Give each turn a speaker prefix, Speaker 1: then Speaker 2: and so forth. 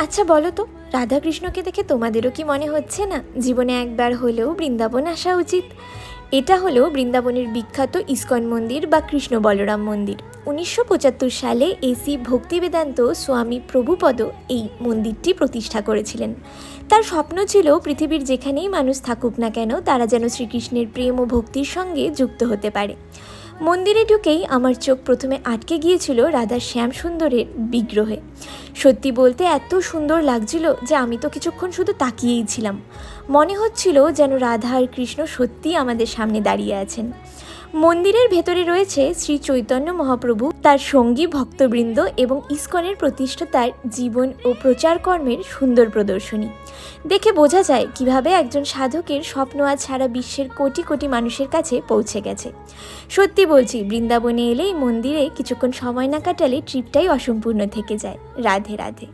Speaker 1: আচ্ছা বলো তো, রাধাকৃষ্ণকে দেখে তোমাদেরও কি মনে হচ্ছে না জীবনে একবার হলেও বৃন্দাবন আসা উচিত? এটা হলো বৃন্দাবনের বিখ্যাত ইস্কন মন্দির বা কৃষ্ণ বলরাম মন্দির। 1975 সালে এসি ভক্তিবেদান্ত স্বামী প্রভুপদ এই মন্দিরটি প্রতিষ্ঠা করেছিলেন। তার স্বপ্ন ছিল পৃথিবীর যেখানেই মানুষ থাকুক না কেন তারা যেন শ্রীকৃষ্ণের প্রেম ও ভক্তির সঙ্গে যুক্ত হতে পারে। মন্দিরে ঢুকেই আমার চোখ প্রথমে আটকে গিয়েছিল রাধার শ্যাম সুন্দরের বিগ্রহে। সত্যি বলতে এত সুন্দর লাগছিল যে আমি তো কিছুক্ষণ শুধু তাকিয়েই ছিলাম। মনে হচ্ছিল যেন রাধা আর কৃষ্ণ সত্যিই আমাদের সামনে দাঁড়িয়ে আছেন। মন্দিরের ভেতরে রয়েছে শ্রী চৈতন্য মহাপ্রভু, তার সঙ্গী ভক্তবৃন্দ এবং ইস্কনের প্রতিষ্ঠাতার জীবন ও প্রচার কর্মের সুন্দর প্রদর্শনী। দেখে বোঝা যায় কিভাবে একজন সাধকের স্বপ্ন আজ সারা বিশ্বের কোটি কোটি মানুষের কাছে পৌঁছে গেছে। সত্যি বলছি, বৃন্দাবনে এলে এই মন্দিরে কিছুক্ষণ সময় না কাটালে ট্রিপটাই অসম্পূর্ণ থেকে যায়। রাধে রাধে।